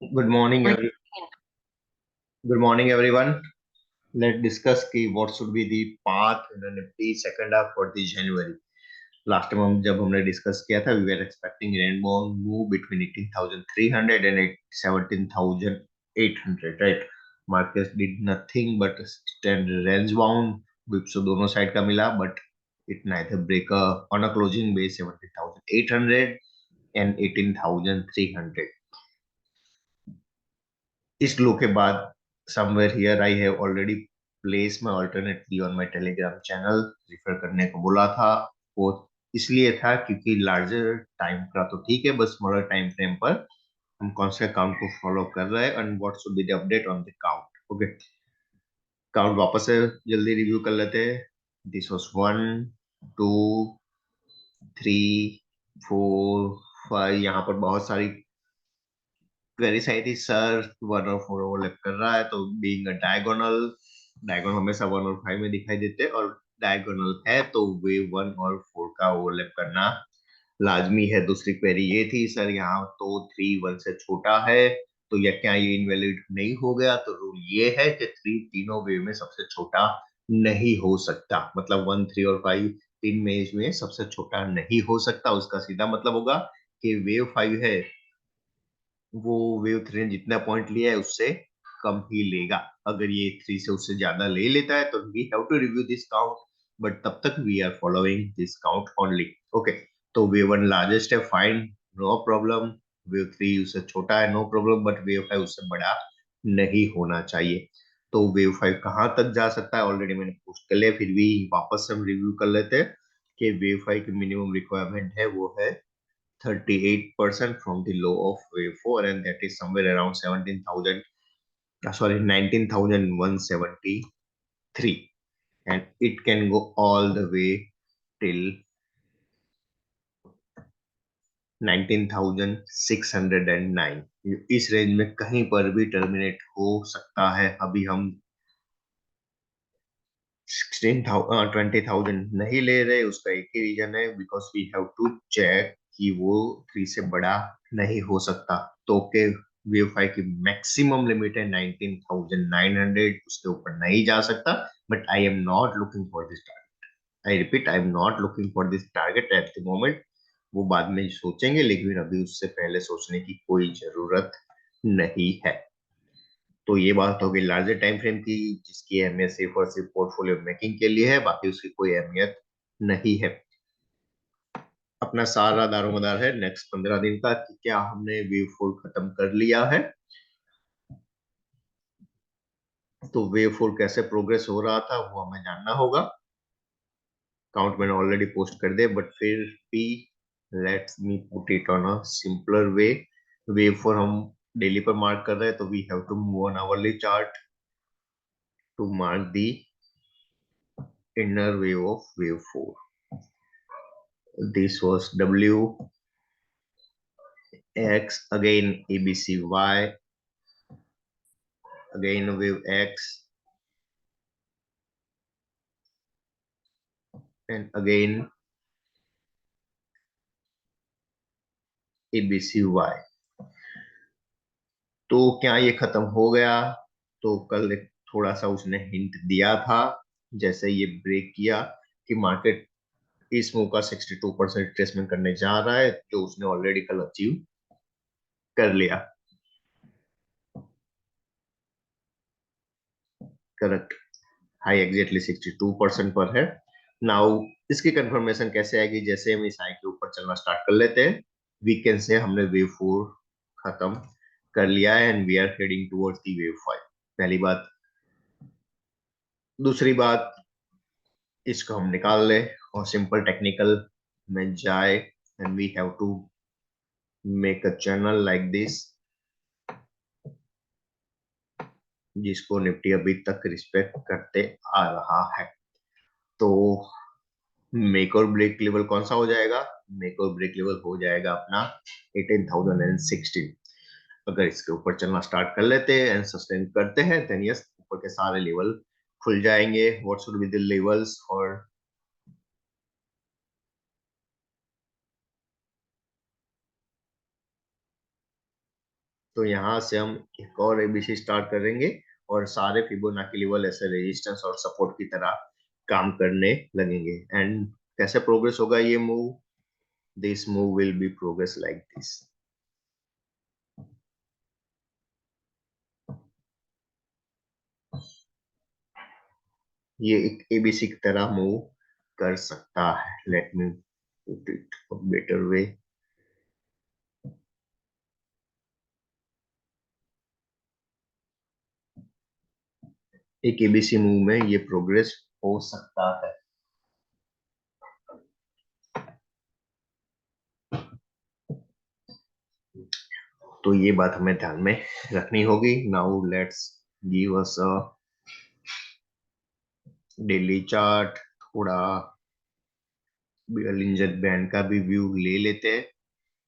Good morning, good morning, everyone. Let's discuss ki what should be the path in the Nifty second half for the January. Last time जब हमने discuss किया था, we were expecting rainbow move between 18,300 and 17,800, right? Markets did nothing but stand range bound. Whips दोनों side का मिला, but it neither break on a closing base 17,800 and 18,300. इस लो के बाद somewhere here I have already place my alternately on my Telegram channel. Refer करने को बोला था वो इसलिए था क्योंकि लार्जर टाइम का तो ठीक है, बस स्मॉलर टाइम फ्रेम पर हम कौन से अकाउंट को फॉलो कर रहे हैं and what should be the update on the count. Okay, count वापस से जल्दी रिव्यू कर लेते हैं। This was 1 2 3 4 5। यहाँ पर बहुत सारी क्वेरीज आई थी, सर 1 और 4 ओवरलैप कर रहा है, तो बीइंग अ डायगोनल, डायगोनल हमेशा 1 और 5 में दिखाई देते हैं, और डायगोनल है तो वे 1 और 4 का ओवरलैप करना लाजमी है। दूसरी क्वेरी ये थी, सर यहाँ तो 3 1 से छोटा है, तो यह क्या ये इनवैलिड नहीं हो गया? तो रूल ये है कि 3 तीनों वेव में सबसे छोटा नहीं हो सकता, मतलब 1 3 और 5 तीन में सबसे छोटा नहीं हो सकता। उसका सीधा मतलब होगा कि वेव 5 है वो वेव 3 ने जितना पॉइंट लिया है उससे कम ही लेगा। अगर ये 3 से उससे ज्यादा ले लेता है तो we have to review this count, but तब तक we are following this count only. Okay, तो वेव 1 लार्जेस्ट है, फाइन, नो प्रॉब्लम। वेव 3 उससे छोटा है, नो प्रॉब्लम, बट वेव 5 उससे बड़ा नहीं होना चाहिए। तो वेव 5 कहाँ तक जा सकता है ऑलरेडी मैंने पोस्ट कर लिया, फिर भी वापस से हम रिव्यू कर लेते हैं कि वेव 5 की मिनिमम रिक्वायरमेंट है वो है 38% from the low of wave 4, and that is somewhere around 17,000, sorry, 19,173, and it can go all the way till 19,609। इस रेंज में कहीं पर भी टर्मिनेट हो सकता है। अभी हम 20,000 नहीं ले रहे, उसका एक ही रीजन है, because we have to check कि वो 3 से बड़ा नहीं हो सकता। तो के वेव 5 की मैक्सिमम लिमिट है 19,900, उसके ऊपर नहीं जा सकता। But I am not looking for this target, I repeat, I am not looking for this target at the moment. वो बाद में सोचेंगे, लेकिन अभी उससे पहले सोचने की कोई जरूरत नहीं है। तो ये बात हो गई लार्जर टाइम फ्रेम की, जिसकी अहमियत सिर्फ और सिर्फ पोर्टफोलियो मेकिंग के लिए है, बाकी उसकी कोई अहमियत नहीं है। अपना सारा दारोमदार है नेक्स्ट 15 दिन का कि क्या हमने वेव 4 खत्म कर लिया है। तो वेव 4 कैसे प्रोग्रेस हो रहा था वो हमें जानना होगा। काउंट मैंने ऑलरेडी पोस्ट कर दिया, बट फिर भी let's me put it on a simpler way. Wave 4 हम डेली पर मार्क कर रहे हैं, तो we have to move on hourly chart to mark the inner wave of wave 4. This was W, X, again ABC, Y, again wave X, and again ABC, Y। तो क्या ये खत्म हो गया? तो कल एक थोड़ा सा उसने हिंट दिया था, जैसे ये ब्रेक किया कि मार्केट इस मूव का 62% रिट्रेसमेंट करने जा रहा है, जो उसने ऑलरेडी कल अचीव कर लिया। करेक्ट, हाई एग्जैक्टली 62% पर है। नाउ इसकी कंफर्मेशन कैसे आएगी? जैसे हम इस हाई के ऊपर चलना स्टार्ट कर लेते हैं, वीकेंड से हमने वेव 4 खत्म कर लिया है and we are heading towards the wave 5। पहली बात। दूसरी बात, इसको हम निकाल ले और सिंपल टेक्निकल में जाए, and we have to make a channel like this, जिसको निफ्टी अभी तक रिस्पेक्ट करते आ रहा है। तो मेक और ब्रेक लेवल कौन सा हो जाएगा? मेक और ब्रेक लेवल हो जाएगा अपना 18,016। अगर इसके ऊपर चलना स्टार्ट कर लेते हैं एंड सस्टेन करते हैं, देन यस, ऊपर के सारे लेवल खुल जाएंगे। What should be the levels for? तो यहाँ से हम एक और एबीसी स्टार्ट करेंगे और सारे फिबोनाची लेवल ऐसे रेजिस्टेंस और सपोर्ट की तरह काम करने लगेंगे। एंड कैसे प्रोग्रेस होगा ये move? This move will be progress like this. ये एक एबीसी की तरह मूव कर सकता है। Late me put it better way. एक एबीसी मूव में ये प्रोग्रेस हो सकता है। तो ये बात हमें ध्यान में रखनी होगी। Now let's give us a daily chart. थोड़ा लिंजर बैंड का भी व्यू ले लेते हैं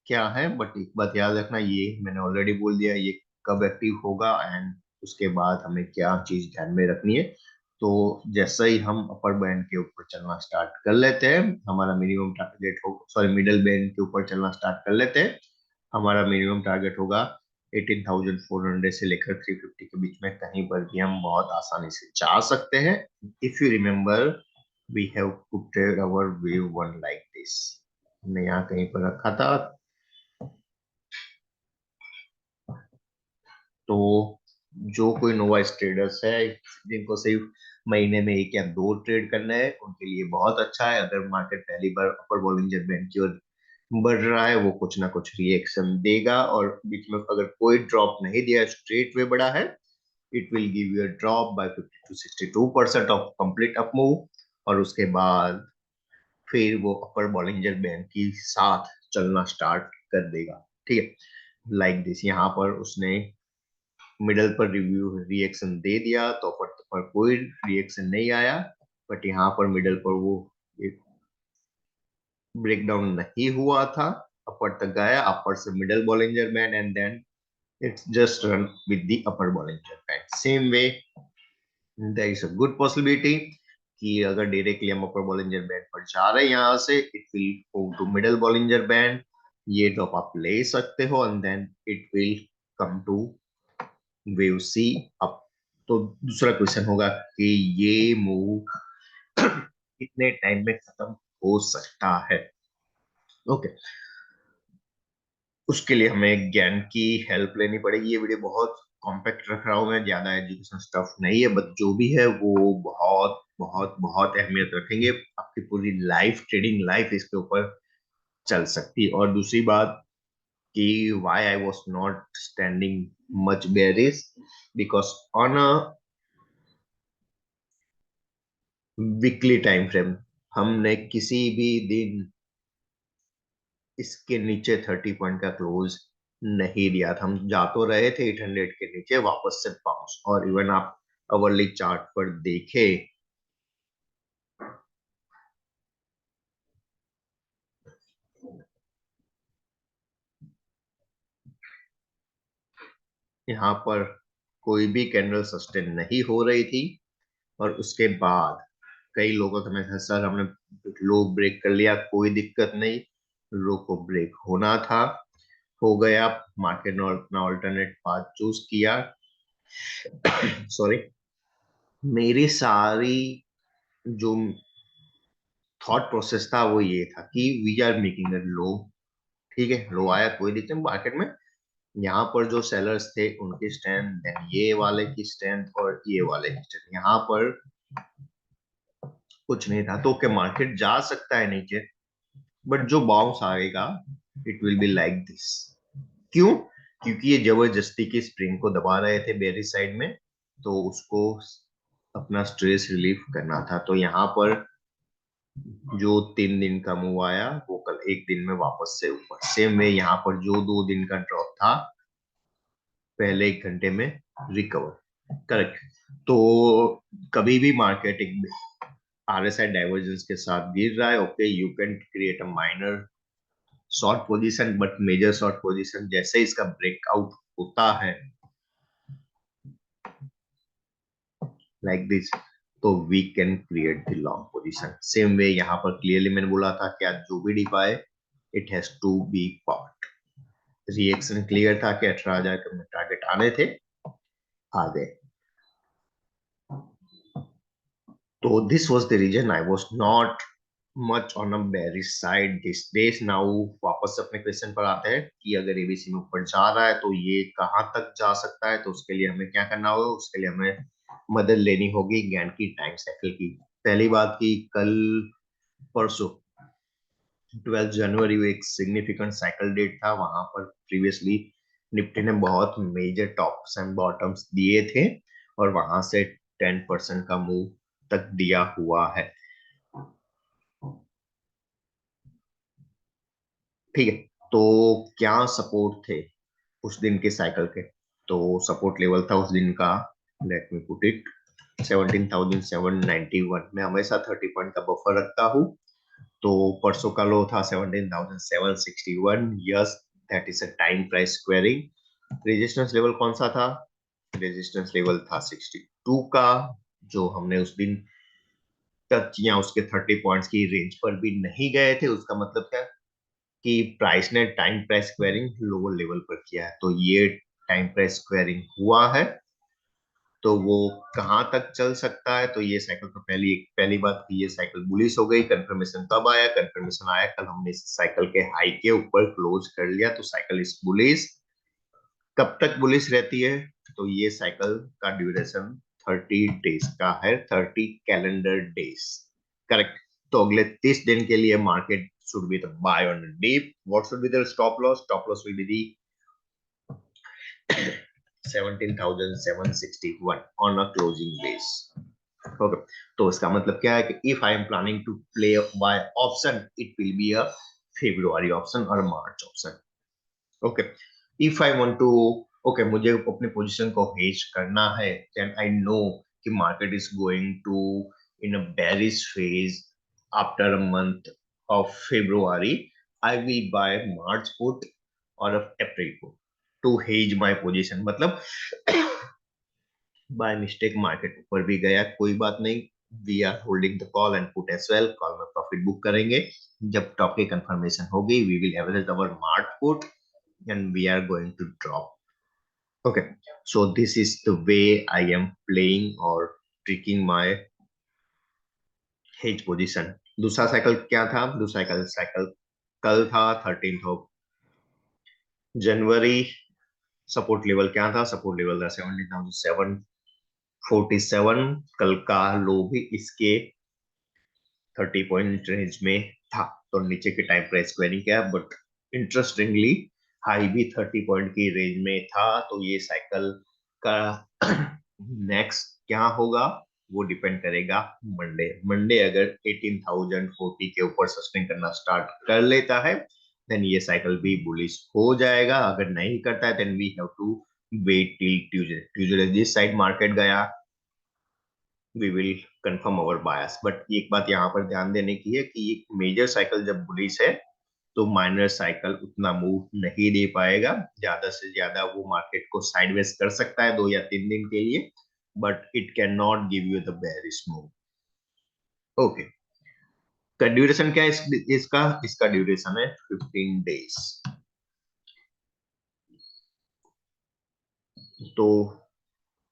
क्या है। बट एक बात याद रखना, ये मैंने ऑलरेडी बोल दिया ये कब एक्टिव होगा एंड उसके बाद हमें क्या चीज ध्यान में रखनी है। तो जैसे ही हम अपर बैंड के ऊपर चलना स्टार्ट कर लेते हैं, हमारा मिनिमम टारगेट हो, सॉरी मिडल बैंड के ऊपर चलना स्टार्ट कर लेते हैं, हमारा मिनिमम टारगेट होगा 18,400 से लेकर 350 के बीच में। कहीं पर भी हम बहुत आसानी से जा सकते हैं। If you remember, we have put our wave one like this. हमने यहाँ कहीं पर रखा था। तो जो कोई नोवाइस ट्रेडर्स है जिनको सिर्फ महीने में एक या दो ट्रेड करना है, उनके लिए बहुत अच्छा है। अगर मार्केट पहली बार अपर बॉलिंजर बैंड की ओर बढ़ रहा है, वो कुछ ना कुछ रिएक्शन देगा और बीच में अगर कोई ड्रॉप नहीं दिया, स्ट्रेट वे बढ़ा है, it will give you a drop by 50 to 62% of complete up move. और उसके बाद फिर वो अपर बॉलिंजर बैंड के साथ चलना स्टार्ट कर देगा। ठीक है, लाइक दिस। यहाँ पर उसने मिडल पर रिव्यू रिएक्शन दे दिया तो अपर पर कोई रिएक्शन नहीं आया। बट यहाँ पर मिडल पर वो एक ब्रेकडाउन नहीं हुआ था। अपर तक गया, अपर से middle Bollinger band and then it's just run with the upper Bollinger band. Same way there is a good possibility कि अगर डायरेक्टली हम अपर बॉलिंजर बैंड पर जा रहे हैं यहाँ से, it will go to middle Bollinger band. ये ड्रॉप आप ले सकते हो and then it will come to wave C up. तो दूसरा क्वेश्चन होगा कि ये मूव कितने टाइम में खत्म हो सकता है। ओके, उसके लिए हमें ज्ञान की हेल्प लेनी पड़ेगी। ये वीडियो बहुत कॉम्पैक्ट रख रहा हूँ मैं, ज्यादा एजुकेशन स्टफ नहीं है, बट जो भी है वो बहुत बहुत बहुत अहमियत रखेंगे। आपकी पूरी लाइफ, ट्रेडिंग लाइफ इसके ऊपर चल सकती है। और दूसरी बात कि why I was not standing much bearish, because on a weekly time frame हमने किसी भी दिन इसके नीचे 30 पॉइंट का क्लोज नहीं दिया था। हम जा तो रहे थे 800 के नीचे, वापस से बाउंस। और इवन आप अवरली चार्ट पर देखे, यहाँ पर कोई भी कैंडल सस्टेन नहीं हो रही थी। और उसके बाद कई लोगों को मैं, सर हमने लो ब्रेक कर लिया, कोई दिक्कत नहीं, लो को ब्रेक होना था, हो गया। मार्केट ने अपना ऑल्टरनेट पाथ चूज किया। सॉरी, मेरी सारी जो थॉट प्रोसेस था वो ये था कि वी आर मेकिंग अ लो। ठीक है, लो आया, कोई दिक्कत नहीं मार्केट में। यहाँ पर जो सेलर्स थे उनकी स्ट्रेंथ, देन ये वाले की स्ट्रेंथ और ये वाले की स्ट्रेंथ, यहाँ पर कुछ नहीं था। तो क्या मार्केट जा सकता है नीचे, बट जो बाउंस आएगा it will be like this. क्यों? क्योंकि ये जबरदस्ती की स्प्रिंग को दबा रहे थे बेरी साइड में, तो उसको अपना स्ट्रेस रिलीफ करना था। तो यहाँ पर जो 3 दिन का मूव आया वो कल एक दिन में वापस से ऊपर। सेम वे यहाँ पर जो 2 दिन का ड्रॉप था पहले 1 घंटे में रिकवर। करेक्ट। तो कभी भी मार्केट एक आरएसआई डाइवर्जेंस के साथ गिर रहा है, okay, you can create a minor short position, but major short position जैसे इसका ब्रेकआउट होता है लाइक दिस, तो we can create the long position. Same way यहाँ पर क्लियरली मैंने बोला था कि आज जो भी डिप आए, it has to be bought. Reaction clear था कि 18,000 के टारगेट आने थे, आ गए। तो this was the reason I was not much on a bearish side this days. Now वापस अपने क्वेश्चन पर आते हैं कि अगर एबीसी में ऊपर जा रहा है तो ये कहां तक जा सकता है। तो उसके लिए हमें क्या करना होगा, उसके लिए हमें मदद लेनी होगी ज्ञान की टाइम साइकिल की। पहली बात की कल परसों 12 जनवरी वो एक सिग्निफिकेंट साइकिल डेट था, वहां पर प्रीवियसली निफ्टी ने बहुत मेजर टॉप्स एंड बॉटम्स दिए थे और वहां से 10% का मूव तक दिया हुआ है। ठीक है, तो क्या सपोर्ट थे उस दिन के साइकिल के। तो सपोर्ट लेवल था उस दिन का, लेट मी पुट इट, 17,791। मैं हमेशा 30 पॉइंट का बफर रखता हूँ। तो परसों का लो था 17,761। Yes, that is a time price squaring. Resistance level कौन सा था, रेजिस्टेंस लेवल था 62 का, जो हमने उस दिन टच या उसके 30 पॉइंट्स की रेंज पर भी नहीं गए थे। उसका मतलब क्या कि प्राइस ने time price squaring lower level पर किया है, तो ये टाइम प्राइस स्क्वेयरिंग हुआ है। तो वो कहाँ तक चल सकता है, तो ये साइकिल तो पहली बात कि ये साइकिल बुलिश हो गई। कंफर्मेशन कब आया, कंफर्मेशन आया कल, हमने इस साइकिल के हाई के ऊपर क्लोज कर लिया, तो साइकिल इज बुलिश। कब तक बुलिश रहती है, तो ये साइकिल का ड्यूरेशन 30 डेज का है, 30 कैलेंडर डेज, करेक्ट। तो अगले 30 दिन के लिए market should be the buy on the dip. What should be the stop loss? Stop loss will be the 17,761 on a closing base. Okay. तो इसका मतलब क्या है कि if I am planning to play by option, it will be a February option or March option. Okay. If I want to, okay, मुझे अपने position को hedge करना है, then I know कि market is going to in a bearish phase after a month of February. I will buy March put or April put to hedge my position. मतलब by mistake market ऊपर भी गया, कोई बात नहीं, we are holding the call and put as well. Call में profit book करेंगे जब टॉप की कंफर्मेशन होगी। We will average our mart put and we are going to drop. Okay, so this is the way I am playing और tricking my hedge position. दूसरा cycle क्या था, दूसरा साइकिल कल था 13 जनवरी। सपोर्ट लेवल क्या था, सपोर्ट लेवल था 17,747। कल का लो भी इसके 30 पॉइंट रेंज में था। तो नीचे की टाइम प्राइस स्क्वेयरिंग क्या, बट इंटरेस्टिंगली हाई भी 30 पॉइंट की रेंज में था। तो ये साइकिल का नेक्स्ट क्या होगा वो डिपेंड करेगा मंडे। मंडे अगर 18,040 के ऊपर सस्टेन करना स्टार्ट कर लेता है देन ये साइकिल भी बुलिश हो जाएगा। अगर नहीं करता है then we have to wait till Tuesday. Tuesday जिस साइड मार्केट गया we will confirm our bias. But एक बात यहाँ पर ध्यान देने की है कि एक मेजर साइकिल जब बुलिश है तो माइनर साइकिल उतना मूव नहीं दे पाएगा। ज्यादा से ज्यादा वो मार्केट को साइडवेज कर सकता है 2 या 3 दिन के लिए, but it can not give you the bearish move. Okay, का ड्यूरेशन क्या है इसका इसका ड्यूरेशन है 15 डेज। तो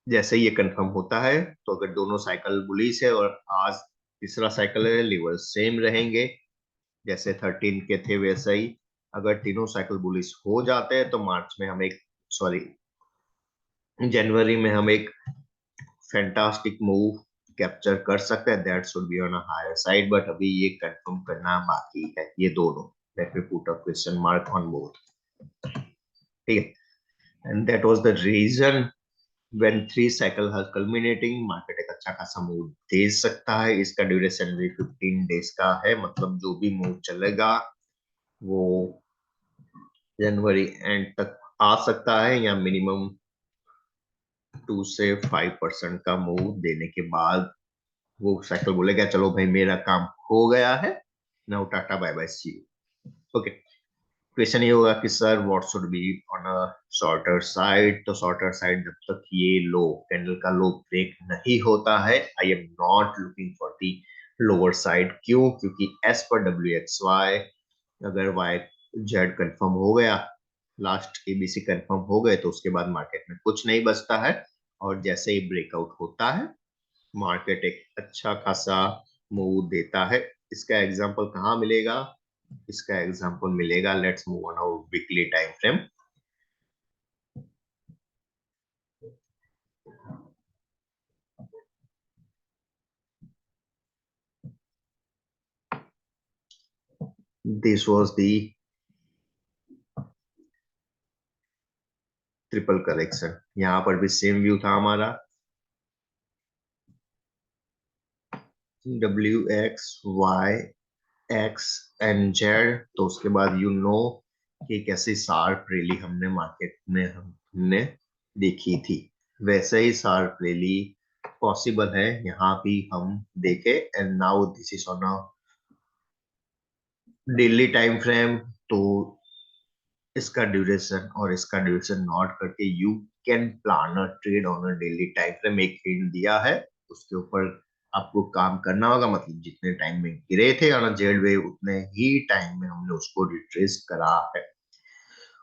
जैसे ही ये कंफर्म होता है, तो अगर दोनों साइकिल बुलिश है और आज तीसरा साइकिल है, लेवल सेम रहेंगे जैसे 13 के थे वैसे ही। अगर तीनों साइकिल बुलिश हो जाते हैं तो मार्च में हम एक, सॉरी, जनवरी में हम एक फैंटास्टिक मूव कैप्चर कर सकते हैं। That should be on a higher side, but अभी ये कंफर्म करना बाकी है ये दोनों। Let me put a question mark on both. ठीक है, and that was the reason when three cycle her culminating market एक अच्छा खासा मूव दे सकता है। इसका ड्यूरेशन भी 15 डेज का है, मतलब जो भी मूव चलेगा वो जनवरी एंड तक आ सकता है, या मिनिमम 2 से 5% का मूव देने के बाद वो साइकिल बोलेगा चलो भाई मेरा काम हो गया है, now tata bye bye see you. Okay, question ये होगा कि sir what should be on a shorter side. तो शॉर्टर साइड जब तक ये लो कैंडल का लो ब्रेक नहीं होता है, I am not looking for the lower side. क्यों, क्योंकि एज पर डब्ल्यू एक्स वाई अगर वाई जेड कंफर्म हो गया लास्ट एबीसी कंफर्म हो गए तो उसके बाद मार्केट में कुछ नहीं बचता है, और जैसे ही ब्रेकआउट होता है मार्केट एक अच्छा खासा मूव देता है। इसका एग्जांपल कहाँ मिलेगा? इसका एग्जांपल मिलेगा, let's move on our weekly time frame. This was the triple correction. यहाँ पर भी सेम व्यू था हमारा, W X Y X and Z. तो उसके बाद यू नो कि कैसी शार्प रैली हमने मार्केट में हमने देखी थी, वैसे ही शार्प रैली पॉसिबल है यहाँ भी हम देखे। And now this is on a daily time frame. तो इसका ड्यूरेशन और इसका ड्यूरेशन नोट करके you can plan a trade on a daily time frame. एक हिंट दिया है, उसके ऊपर आपको काम करना होगा। मतलब जितने टाइम में गिरे थे ऑन अ जेड वेव उतने ही टाइम में हमने उसको रिट्रेस करा है।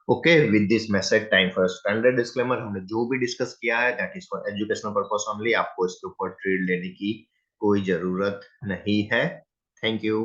Okay, with this message time for standard disclaimer. हमने जो भी डिस्कस किया है that is for educational purpose only. आपको इसके ऊपर ट्रेड लेने की कोई जरूरत नहीं है। Thank you.